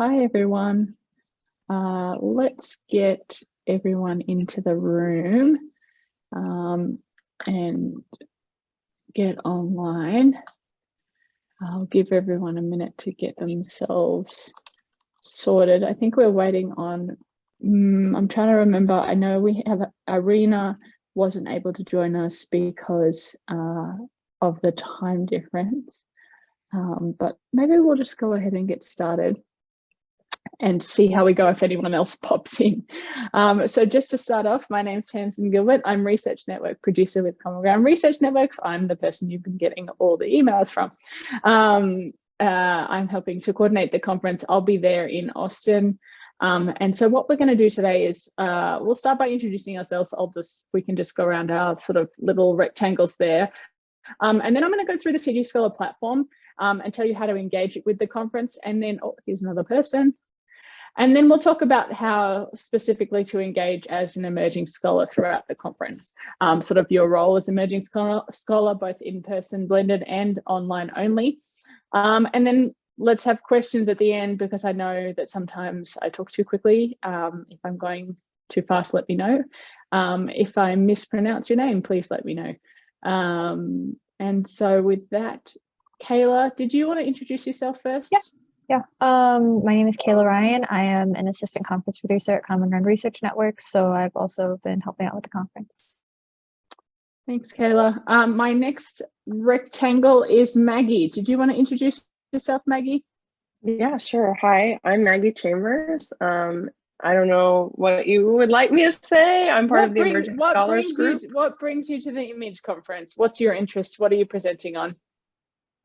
Hi, everyone. Let's get everyone into the room and get online. I'll give everyone a minute to get themselves sorted. I think we're waiting on, I'm trying to remember, I know we have Arena wasn't able to join us because of the time difference, but maybe we'll just go ahead and get started and see how we go if anyone else pops in. So just to start off, my name's Hanson Gilbert. I'm Research Network producer with Common Ground Research Networks. I'm the person you've been getting all the emails from. I'm helping to coordinate the conference. I'll be there in Austin. And so what we're going to do today is we'll start by introducing ourselves. We can just go around our sort of little rectangles there. And then I'm going to go through the CG Scholar platform and tell you how to engage with the conference. And then, oh, here's another person. And then we'll talk about how specifically to engage as an emerging scholar throughout the conference, sort of your role as emerging scholar, both in person, blended and online only. And then let's have questions at the end, because I know that sometimes I talk too quickly. If I'm going too fast, let me know. If I mispronounce your name, please let me know. And so with that, Kayla, did you want to introduce yourself first? Yeah. My name is Kayla Ryan. I am an assistant conference producer at Common Ground Research Network, so I've also been helping out with the conference. Thanks, Kayla. My next rectangle is Maggie. Did you want to introduce yourself, Maggie? Yeah, sure. Hi, I'm Maggie Chambers. I don't know what you would like me to say. I'm part of the Emerging Scholars group. What brings you to the Image Conference? What's your interest? What are you presenting on?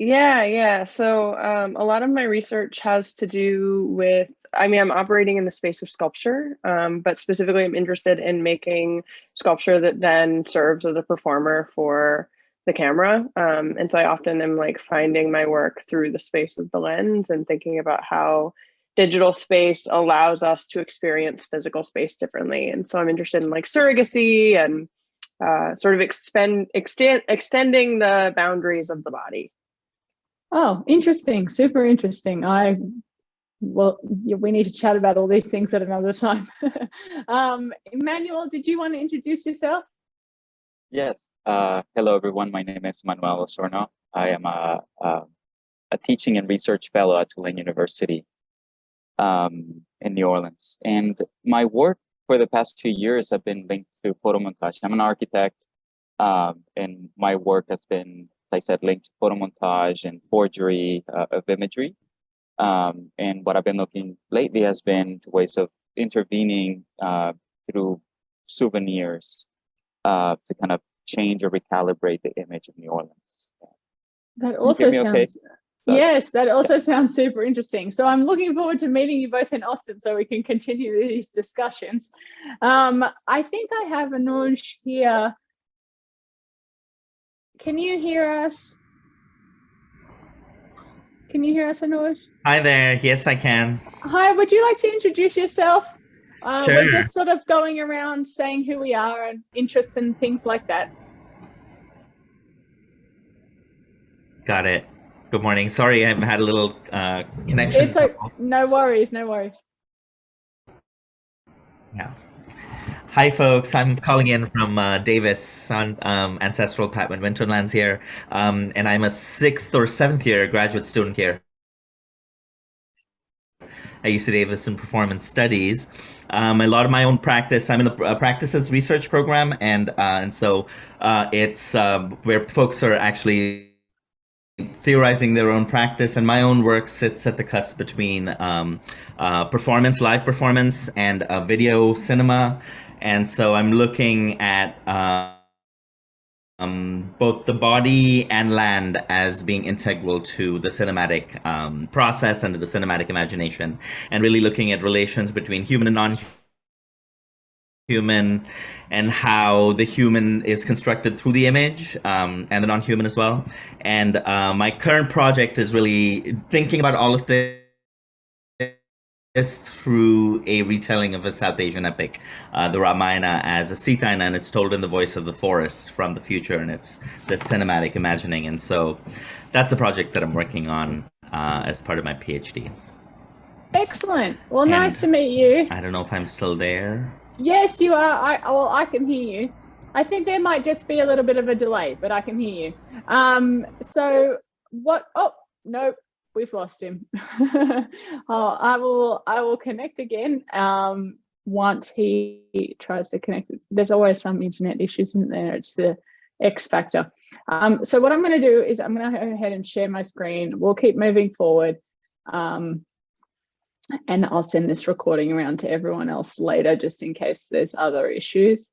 Yeah. So a lot of my research has to do with, I'm operating in the space of sculpture, but specifically I'm interested in making sculpture that then serves as a performer for the camera. And so I often am like finding my work through the space of the lens and thinking about how digital space allows us to experience physical space differently. And so I'm interested in like surrogacy and sort of extending the boundaries of the body. Oh, interesting. Super interesting. We need to chat about all these things at another time. Emmanuel, did you want to introduce yourself? Yes. Hello, everyone. My name is Manuel Osorno. I am a teaching and research fellow at Tulane University in New Orleans. And my work for the past 2 years have been linked to photomontage. I'm an architect, and my work has been, I said, linked to photomontage and forgery of imagery. And what I've been looking lately has been to ways of intervening through souvenirs to kind of change or recalibrate the image of New Orleans. That also sounds, okay? Yes, that also sounds super interesting. So I'm looking forward to meeting you both in Austin so we can continue these discussions. I think I have Anuj here. Can you hear us? Can you hear us, Anuj? Hi there. Yes, I can. Hi, would you like to introduce yourself? Sure. We're just sort of going around saying who we are and interests and things like that. Got it. Good morning. Sorry, I've had a little connection. It's like, no worries, no worries. Yeah. Hi, folks. I'm calling in from Davis on ancestral Patman Winterlands here, and I'm a 6th or 7th year graduate student here at UC Davis in performance studies. A lot of my own practice, I'm in the practices research program, and so it's where folks are actually theorizing their own practice, and my own work sits at the cusp between performance, live performance, and video cinema. And so I'm looking at both the body and land as being integral to the cinematic process and the cinematic imagination, and really looking at relations between human and non-human, and how the human is constructed through the image, and the non-human as well. And my current project is really thinking about all of this through a retelling of a South Asian epic, the Ramayana, as a Sitaina, and it's told in the voice of the forest from the future, and it's the cinematic imagining. And so that's a project that I'm working on as part of my PhD. Excellent. Well, And nice to meet you. I don't know if I'm still there. Yes, you are. Well, I can hear you. I think there might just be a little bit of a delay, but I can hear you. So what? Oh, no, we've lost him. Oh, I will connect again. Once he tries to connect. There's always some internet issues, isn't there? It's the X factor. So what I'm going to do is I'm going to go ahead and share my screen. We'll keep moving forward. And I'll send this recording around to everyone else later, just in case there's other issues.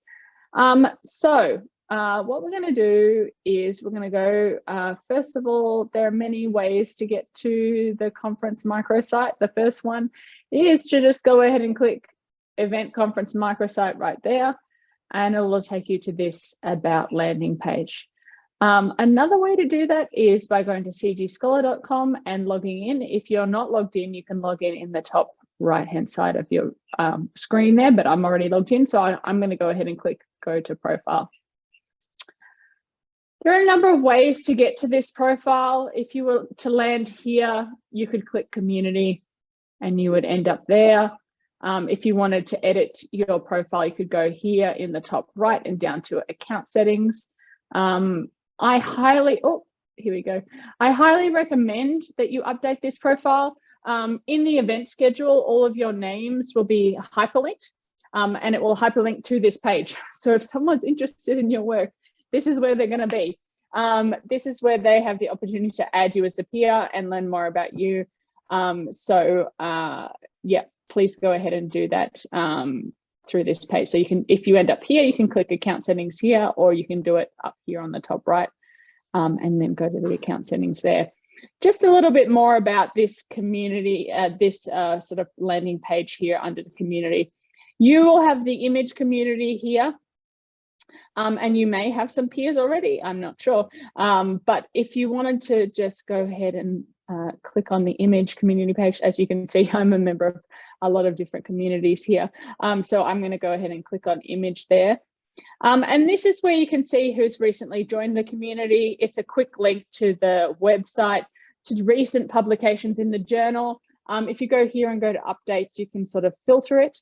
So what we're going to do is we're going to go, first of all, there are many ways to get to the conference microsite. The first one is to just go ahead and click Event Conference Microsite right there, and it will take you to this About landing page. Another way to do that is by going to cgscholar.com and logging in. If you're not logged in, you can log in the top right-hand side of your screen there, but I'm already logged in, so I'm going to go ahead and click Go to Profile. There are a number of ways to get to this profile. If you were to land here, you could click Community and you would end up there. If you wanted to edit your profile, you could go here in the top right and down to Account Settings. I highly recommend that you update this profile. In the event schedule, all of your names will be hyperlinked, and it will hyperlink to this page. So if someone's interested in your work, this is where they're going to be. This is where they have the opportunity to add you as a peer and learn more about you. Yeah, please go ahead and do that through this page. So you can, if you end up here, you can click Account Settings here, or you can do it up here on the top right, and then go to the account settings there. Just a little bit more about this community, this sort of landing page here under the community. You will have the image community here, and you may have some peers already, I'm not sure. But if you wanted to just go ahead and click on the image community page, as you can see, I'm a member of a lot of different communities here. So I'm going to go ahead and click on image there. And this is where you can see who's recently joined the community. It's a quick link to the website, to recent publications in the journal. If you go here and go to updates, you can sort of filter it.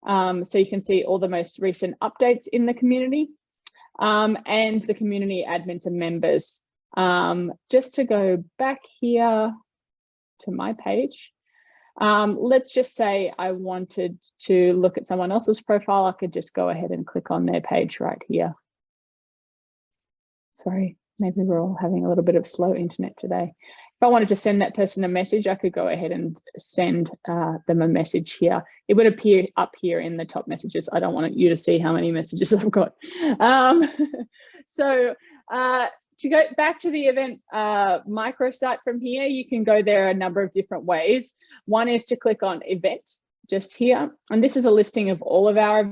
So you can see all the most recent updates in the community, and the community admins and members. Just to go back here to my page, let's just say I wanted to look at someone else's profile. I could just go ahead and click on their page right here. Sorry, maybe we're all having a little bit of slow internet today. If I wanted to send that person a message, I could go ahead and send them a message here. It would appear up here in the top messages. I don't want you to see how many messages I've got. To go back to the event microsite from here, you can go there a number of different ways. One is to click on Event just here. And this is a listing of all of our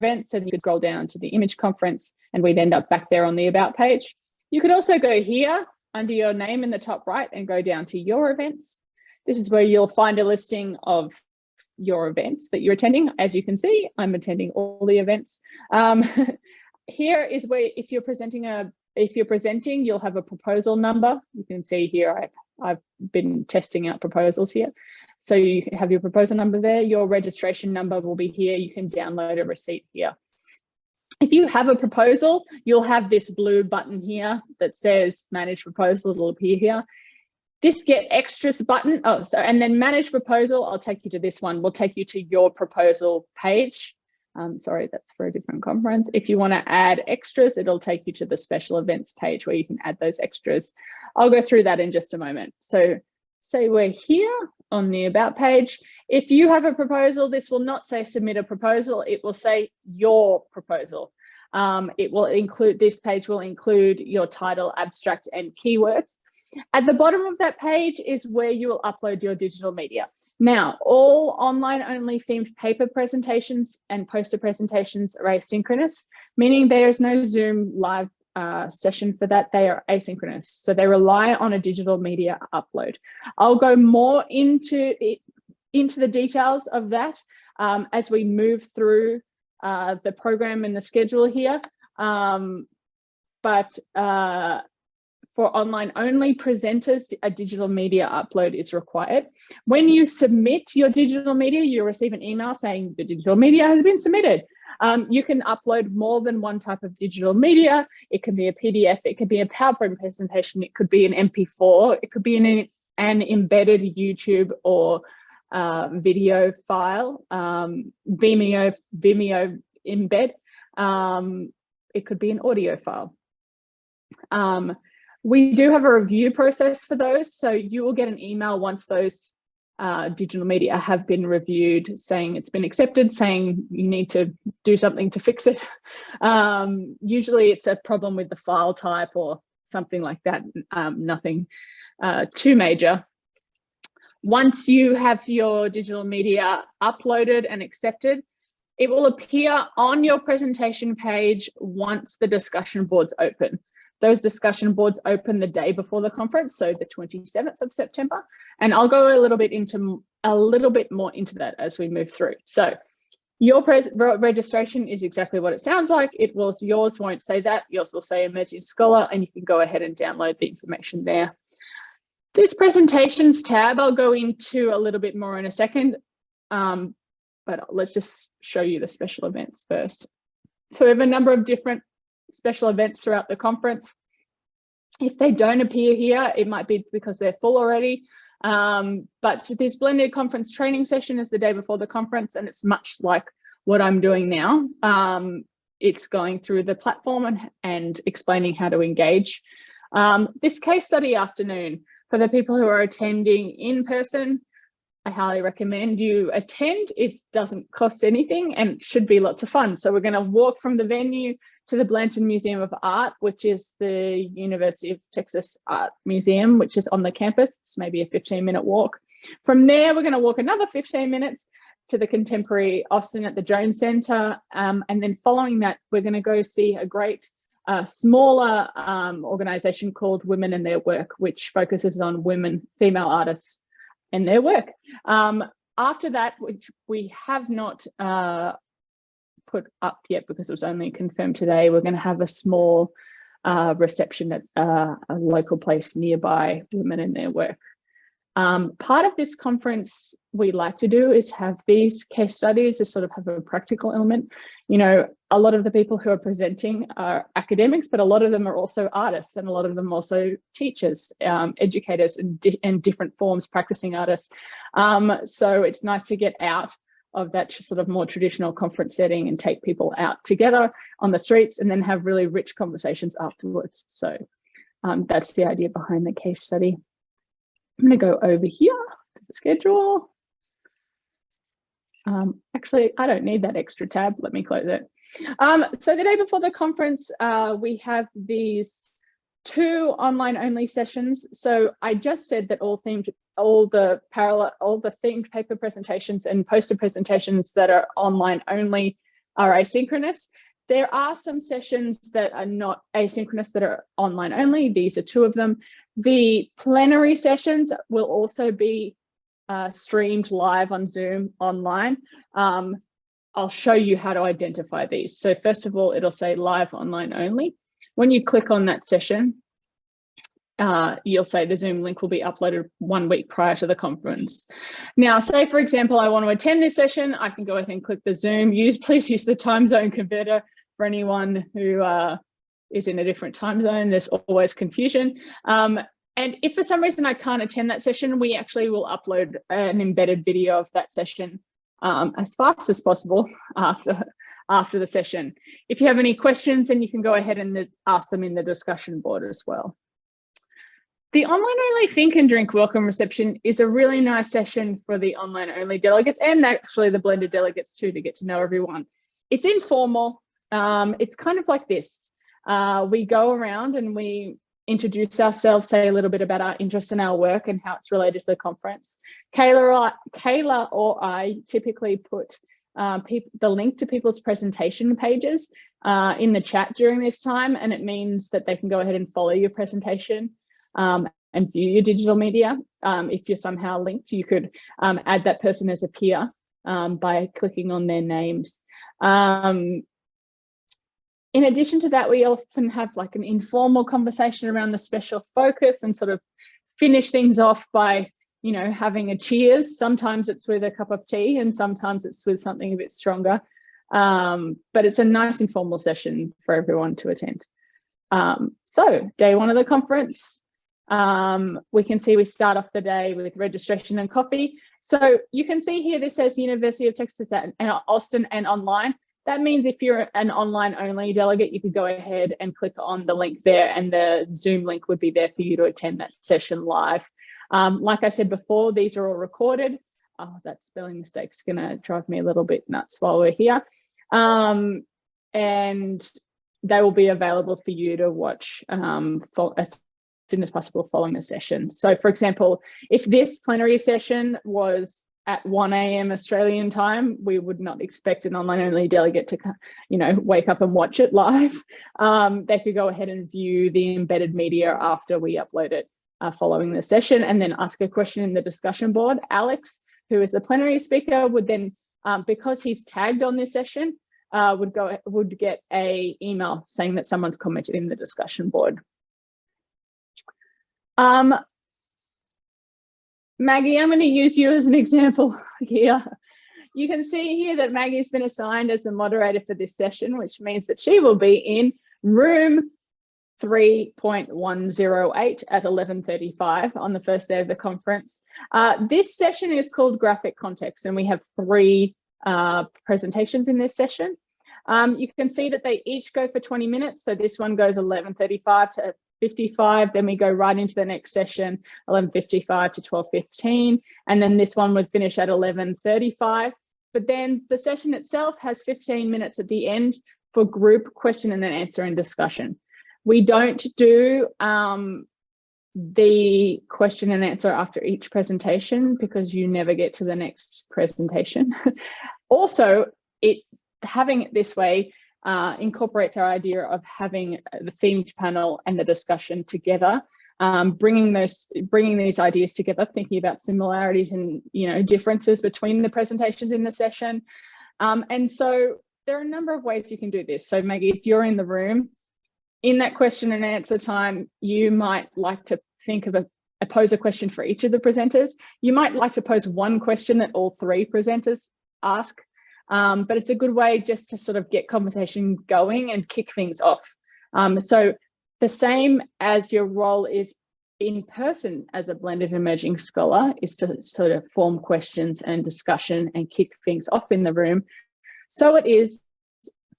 events. So you could scroll down to the image conference and we'd end up back there on the About page. You could also go here under your name in the top right and go down to your events. This is where you'll find a listing of your events that you're attending. As you can see, I'm attending all the events. Here is where if you're presenting, you'll have a proposal number. You can see here, I've been testing out proposals here. So you can have your proposal number there. Your registration number will be here. You can download a receipt here. If you have a proposal, you'll have this blue button here that says Manage Proposal. It'll appear here. This Get Extras button, and then Manage Proposal, I'll take you to this one. We'll take you to your proposal page. Sorry, that's for a different conference. If you want to add extras, it'll take you to the special events page where you can add those extras. I'll go through that in just a moment. So say we're here on the About page. If you have a proposal, this will not say Submit a Proposal. It will say Your Proposal. It will include, this page will include your title, abstract, and keywords. At the bottom of that page is where you will upload your digital media. Now, all online only themed paper presentations and poster presentations are asynchronous, meaning there is no Zoom live session for that. They are asynchronous. So they rely on a digital media upload. I'll go more into the details of that as we move through the program and the schedule here. But for online only presenters, a digital media upload is required. When you submit your digital media, you receive an email saying the digital media has been submitted. You can upload more than one type of digital media. It can be a PDF, it could be a PowerPoint presentation, it could be an MP4, it could be an embedded YouTube or video file, Vimeo embed. It could be an audio file. We do have a review process for those, so you will get an email once those digital media have been reviewed, saying it's been accepted, saying you need to do something to fix it. Usually it's a problem with the file type or something like that, nothing too major. Once you have your digital media uploaded and accepted, it will appear on your presentation page once the discussion boards open. Those discussion boards open the day before the conference, so the 27th of September. And I'll go a little bit more into that as we move through. So your registration is exactly what it sounds like. Yours won't say that. Yours will say Emerging Scholar, and you can go ahead and download the information there. This presentations tab, I'll go into a little bit more in a second, but let's just show you the special events first. So we have a number of different special events throughout the conference. If they don't appear here, it might be because they're full already. But this blended conference training session is the day before the conference, and it's much like what I'm doing now. It's going through the platform and explaining how to engage. This case study afternoon, for the people who are attending in person, I highly recommend you attend. It doesn't cost anything and should be lots of fun. So we're going to walk from the venue to the Blanton Museum of Art, which is the University of Texas Art Museum, which is on the campus. It's maybe a 15-minute walk. From there, we're going to walk another 15 minutes to the Contemporary Austin at the Jones Center. And then following that, we're going to go see a great smaller organization called Women and Their Work, which focuses on female artists and their work. After that, which we have not put up yet because it was only confirmed today, we're going to have a small reception at a local place nearby, Women and Their Work. Part of this conference we like to do is have these case studies to sort of have a practical element. You know, a lot of the people who are presenting are academics, but a lot of them are also artists, and a lot of them also teachers, educators in different forms, practicing artists. So it's nice to get out of that sort of more traditional conference setting and take people out together on the streets and then have really rich conversations afterwards. So that's the idea behind the case study. I'm going to go over here to the schedule. Actually, I don't need that extra tab. Let me close it. So the day before the conference, we have these 2 online only sessions. So I just said that all the themed paper presentations and poster presentations that are online only are asynchronous. There are some sessions that are not asynchronous that are online only. These are 2 of them. The plenary sessions will also be streamed live on Zoom online. I'll show you how to identify these. So first of all, it'll say live online only. When you click on that session, you'll say the Zoom link will be uploaded 1 week prior to the conference. Now, say for example, I want to attend this session, I can go ahead and click the Zoom. Please use the time zone converter for anyone who is in a different time zone. There's always confusion. And if for some reason I can't attend that session, we actually will upload an embedded video of that session as fast as possible after the session. If you have any questions, then you can go ahead and ask them in the discussion board as well. The online only Think and Drink welcome reception is a really nice session for the online only delegates and actually the blended delegates too, to get to know everyone. It's informal. It's kind of like this. We go around and we introduce ourselves, say a little bit about our interest in our work and how it's related to the conference. Kayla or I typically put the link to people's presentation pages in the chat during this time, and it means that they can go ahead and follow your presentation and view your digital media. If you're somehow linked, you could add that person as a peer by clicking on their names. In addition to that, we often have like an informal conversation around the special focus and sort of finish things off by, you know, having a cheers. Sometimes it's with a cup of tea and sometimes it's with something a bit stronger. But it's a nice informal session for everyone to attend. So day one of the conference, we can see we start off the day with registration and coffee. So you can see here, this says University of Texas at Austin and online. That means if you're an online only delegate, you could go ahead and click on the link there and the Zoom link would be there for you to attend that session live. Like I said before, these are all recorded. Oh, that spelling mistake's gonna drive me a little bit nuts while we're here. And they will be available for you to watch as soon as possible following the session. So for example, if this plenary session was at 1 a.m. Australian time, we would not expect an online only delegate to, you know, wake up and watch it live. They could go ahead and view the embedded media after we upload it following the session and then ask a question in the discussion board. Alex, who is the plenary speaker, would then, because he's tagged on this session, would get a email saying that someone's commented in the discussion board. Maggie, I'm going to use you as an example here. You can see here that Maggie's been assigned as the moderator for this session, which means that she will be in room 3.108 at 11:35 on the first day of the conference. This session is called Graphic Context, and we have 3 presentations in this session. You can see that they each go for 20 minutes. So this one goes 11:35 to 55, then we go right into the next session, 11:55 to 12:15, and then this one would finish at 11:35. But then the session itself has 15 minutes at the end for group question and answer and discussion. We don't do the question and answer after each presentation because you never get to the next presentation. Also, having it this way incorporates our idea of having the themed panel and the discussion together, bringing these ideas together, thinking about similarities and, you know, differences between the presentations in the session. And so there are a number of ways you can do this. So Maggie, if you're in the room, in that question and answer time, you might like to think of pose a question for each of the presenters. You might like to pose one question that all 3 presenters ask. But it's a good way just to sort of get conversation going and kick things off. So the same as your role is in person as a blended emerging scholar is to sort of form questions and discussion and kick things off in the room. So it is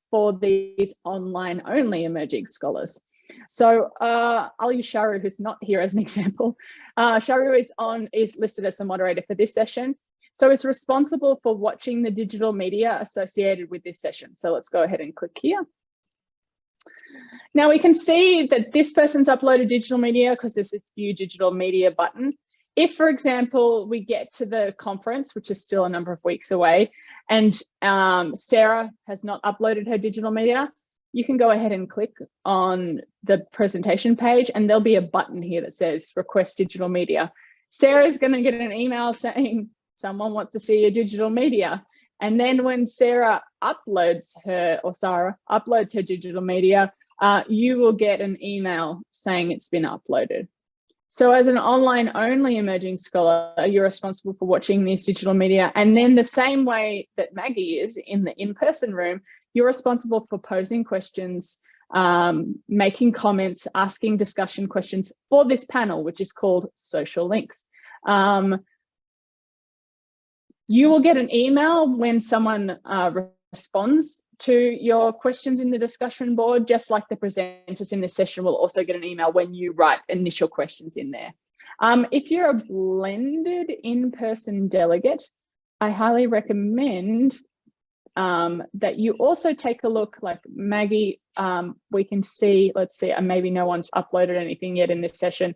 for these online only emerging scholars. So I'll use Sharu, who's not here as an example. Sharu is listed as the moderator for this session. So it's responsible for watching the digital media associated with this session. So let's go ahead and click here. Now we can see that this person's uploaded digital media because there's this view digital media button. If, for example, we get to the conference, which is still a number of weeks away, and Sarah has not uploaded her digital media, you can go ahead and click on the presentation page and there'll be a button here that says request digital media. Sarah's going to get an email saying, someone wants to see your digital media. And then when Sarah uploads her, or Sarah uploads her digital media, you will get an email saying it's been uploaded. So as an online only emerging scholar, you're responsible for watching this digital media. And then the same way that Maggie is in the in-person room, you're responsible for posing questions, making comments, asking discussion questions for this panel, which is called Social Links. You will get an email when someone responds to your questions in the discussion board, just like the presenters in this session will also get an email when you write initial questions in there. If you're a blended in-person delegate, I highly recommend that you also take a look, like Maggie, we can see, let's see, maybe no one's uploaded anything yet in this session,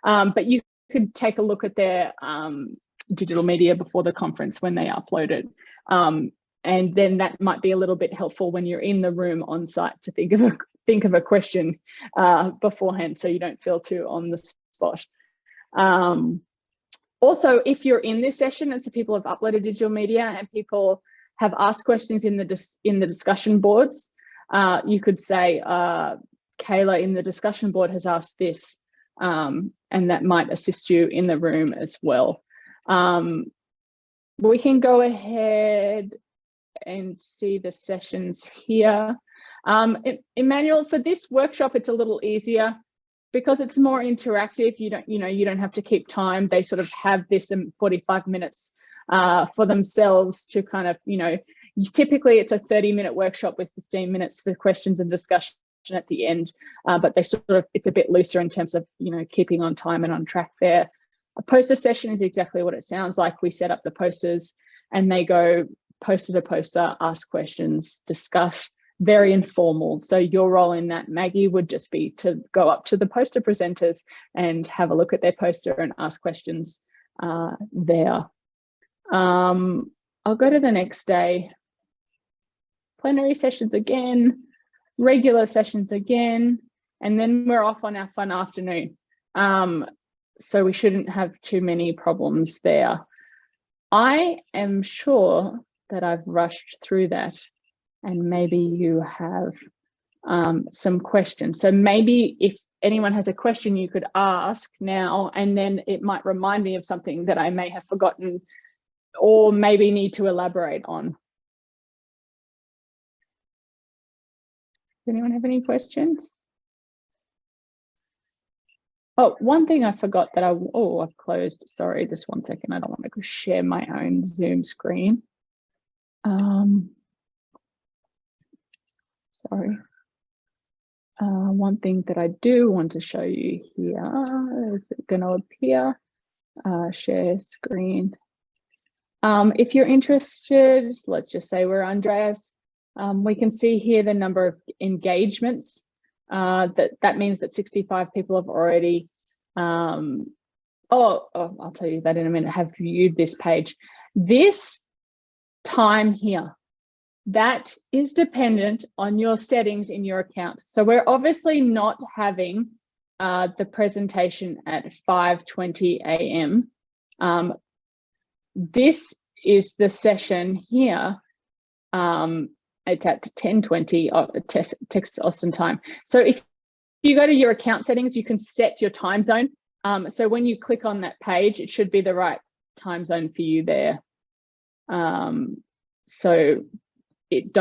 but you could take a look at their digital media before the conference when they upload it. And then that might be a little bit helpful when you're in the room on site to think of a question beforehand, so you don't feel too on the spot. Also, if you're in this session and so people have uploaded digital media and people have asked questions in the discussion boards, you could say, Kayla in the discussion board has asked this, and that might assist you in the room as well. We can go ahead and see the sessions here. Emmanuel, for this workshop, it's a little easier because it's more interactive. You don't have to keep time. They sort of have this in 45 minutes for themselves to kind of, typically it's a 30-minute workshop with 15 minutes for questions and discussion at the end, but they sort of, it's a bit looser in terms of, keeping on time and on track there. A poster session is exactly what it sounds like. We set up the posters and they go poster to poster, ask questions, discuss, very informal. So your role in that, Maggie, would just be to go up to the poster presenters and have a look at their poster and ask questions there. I'll go to the next day. Plenary sessions again, regular sessions again, and then we're off on our fun afternoon. So we shouldn't have too many problems there. I am sure that I've rushed through that, and maybe you have some questions. So maybe if anyone has a question you could ask now, and then it might remind me of something that I may have forgotten or maybe need to elaborate on. Does anyone have any questions? Oh, one thing I forgot that I've closed. Sorry, just 1 second. I don't want to share my own Zoom screen. Sorry. One thing that I do want to show you here, is it going to appear? Share screen. If you're interested, let's just say we're Andreas. We can see here the number of engagements. That means that 65 people have already, I'll tell you that in a minute, have viewed this page. This time here, that is dependent on your settings in your account. So we're obviously not having the presentation at 5:20 a.m. This is the session here. It's at 10:20 Texas Austin time. So if you go to your account settings, you can set your time zone. So when you click on that page, it should be the right time zone for you there. So it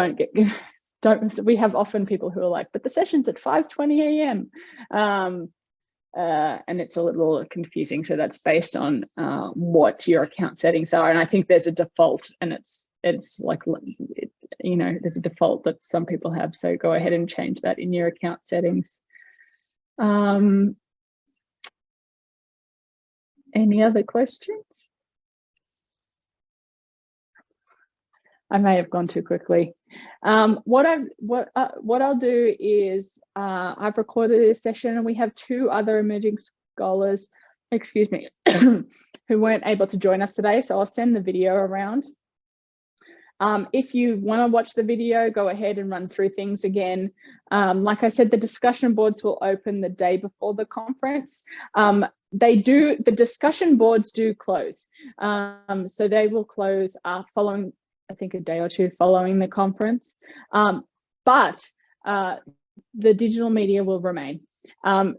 we have often people who are like, but the session's at 5:20 a.m. And it's a little confusing. So that's based on what your account settings are. And I think there's a default, and it's like, there's a default that some people have. So go ahead and change that in your account settings. Any other questions? I may have gone too quickly. What I'll do is I've recorded this session, and we have 2 other emerging scholars, excuse me, who weren't able to join us today. So I'll send the video around. If you want to watch the video, go ahead and run through things again. Like I said, the discussion boards will open the day before the conference. The discussion boards do close. So they will close following, I think, a day or 2 following the conference. But the digital media will remain.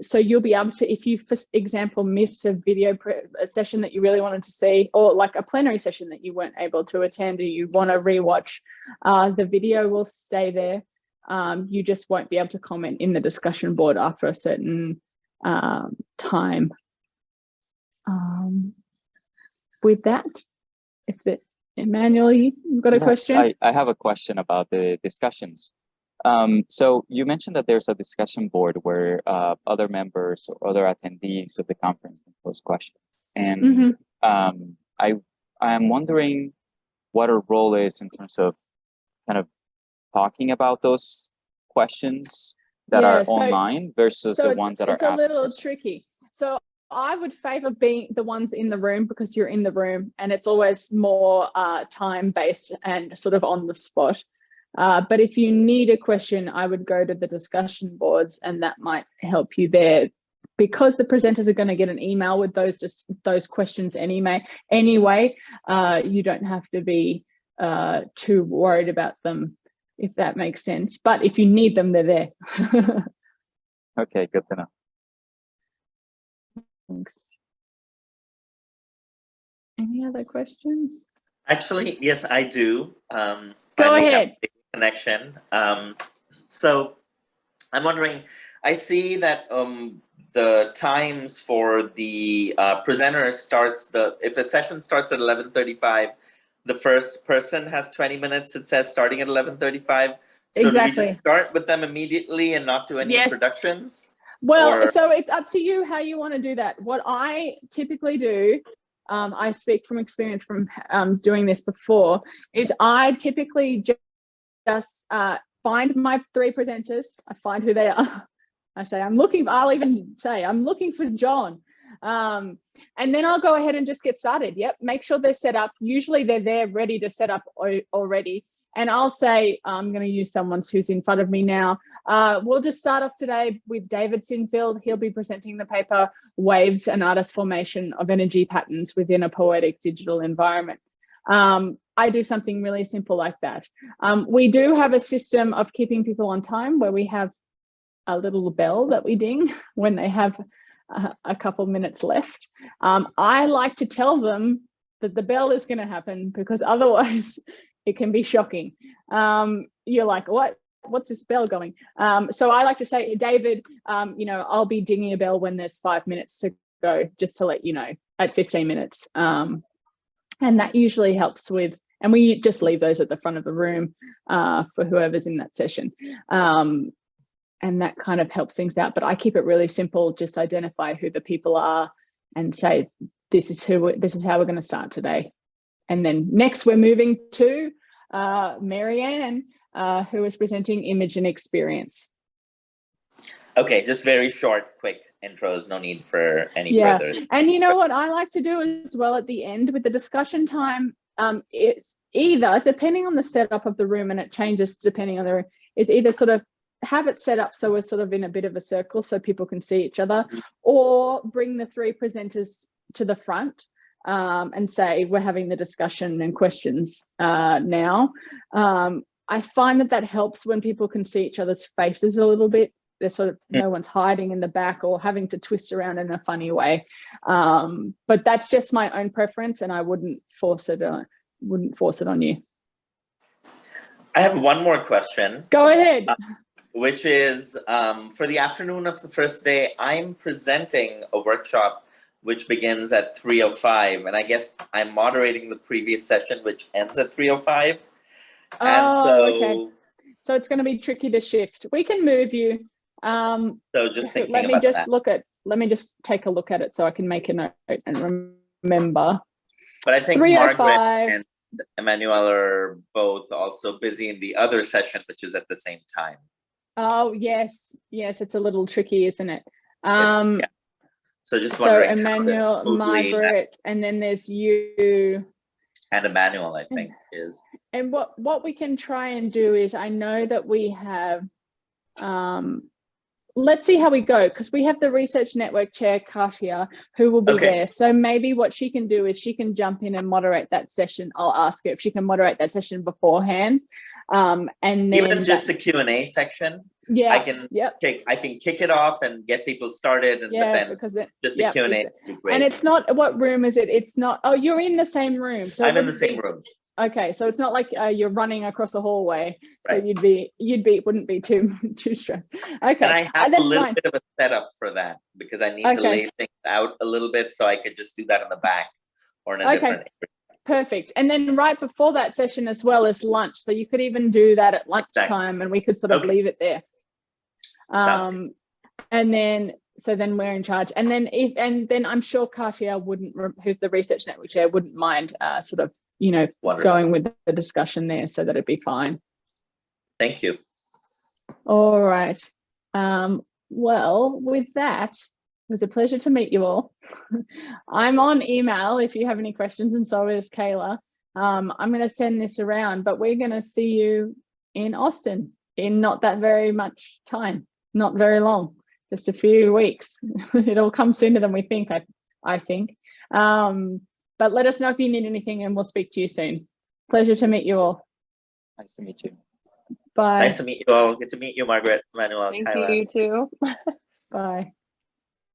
So you'll be able to, if you, for example, miss a video session that you really wanted to see, or like a plenary session that you weren't able to attend, or you want to rewatch, the video will stay there. You just won't be able to comment in the discussion board after a certain time. With that, Emmanuel, you've got a question? I have a question about the discussions. So you mentioned that there's a discussion board where other members or other attendees of the conference can pose questions. And I am wondering what our role is in terms of kind of talking about those questions that are online versus the ones that are asked. It's a little tricky. So I would favor being the ones in the room, because you're in the room and it's always more time-based and sort of on the spot. But if you need a question, I would go to the discussion boards, and that might help you there, because the presenters are going to get an email with those questions anyway. You don't have to be too worried about them if that makes sense. But if you need them, they're there. Okay, good to know. Thanks. Any other questions? Actually, yes, I do. Go Finally have ahead. a connection. So I'm wondering, I see that the times for the presenter starts, if a session starts at 11:35, the first person has 20 minutes, it says, starting at 11:35. So do we Exactly. just start with them immediately and not do any Yes. introductions? Well, Or- so it's up to you how you want to do that. What I typically do, I speak from experience from doing this before, is I typically just find my 3 presenters. I find who they are. I say, I'll even say, I'm looking for John. And then I'll go ahead and just get started. Yep, make sure they're set up. Usually they're there ready to set up already. And I'll say, I'm going to use someone who's in front of me now. We'll just start off today with David Sinfield. He'll be presenting the paper, Waves and Artist Formation of Energy Patterns Within a Poetic Digital Environment. I do something really simple like that. We do have a system of keeping people on time where we have a little bell that we ding when they have a couple minutes left. I like to tell them that the bell is going to happen, because otherwise it can be shocking. You're like, what's this bell going? So I like to say, David, I'll be dinging a bell when there's 5 minutes to go, just to let you know, at 15 minutes. And that usually helps with, and we just leave those at the front of the room for whoever's in that session. And that kind of helps things out. But I keep it really simple, just identify who the people are and say, this is how we're going to start today. And then next we're moving to Marianne, who is presenting Image and Experience. Okay, just very short, quick intros, no need for any further. And you know what I like to do as well at the end with the discussion time, it's either, depending on the setup of the room, and it changes depending on the room, is either sort of have it set up so we're sort of in a bit of a circle so people can see each other, or bring the 3 presenters to the front and say, we're having the discussion and questions now. I find that helps when people can see each other's faces a little bit. There's sort of no one's hiding in the back or having to twist around in a funny way. But that's just my own preference, and I wouldn't force it on you. I have one more question. Go ahead. Which is, for the afternoon of the first day, I'm presenting a workshop which begins at 3:05, and I guess I'm moderating the previous session, which ends at 3:05. And so, okay. So it's going to be tricky to shift. We can move you. So just thinking let me about just that. let me just take a look at it so I can make a note and remember. But I think 3:05. Margaret and Emmanuel are both also busy in the other session, which is at the same time. Oh yes, it's a little tricky, isn't it? Yeah. So just wondering. So Emmanuel, Margaret, and then there's you. And Emmanuel, I think, is. And what we can try and do is, I know that we have, let's see how we go, because we have the Research Network Chair, Katia, who will be there. So maybe what she can do is she can jump in and moderate that session. I'll ask her if she can moderate that session beforehand. And then even just the Q&A section. Yeah, I can kick it off and get people started, and but then because just the Q&A would be great. And it's not, what room is it? It's not, oh, you're in the same room. So I'm in the same room. Okay, so it's not like you're running across the hallway, so Right. wouldn't be too stressed. Okay, And I have a little fine. bit of a setup for that, because I need to lay things out a little bit, so I could just do that in the back or in a different area. Perfect. And then right before that session as well as lunch, so you could even do that at lunchtime, and we could sort of leave it there. And then we're in charge, and then I'm sure Katia who's the Research Network Chair, wouldn't mind sort of Wonderful. going with the discussion there, so that it'd be fine. Thank you. All right. Well, with that, it was a pleasure to meet you all. I'm on email if you have any questions, and so is Kayla. I'm going to send this around, but we're going to see you in Austin in not that very much time, not very long, just a few weeks. It'll come sooner than we think, I think. But let us know if you need anything, and we'll speak to you soon. Pleasure to meet you all. Nice to meet you. Bye. Nice to meet you all. Good to meet you, Margaret, Manuel, Thank Kyla. you, you too. Bye.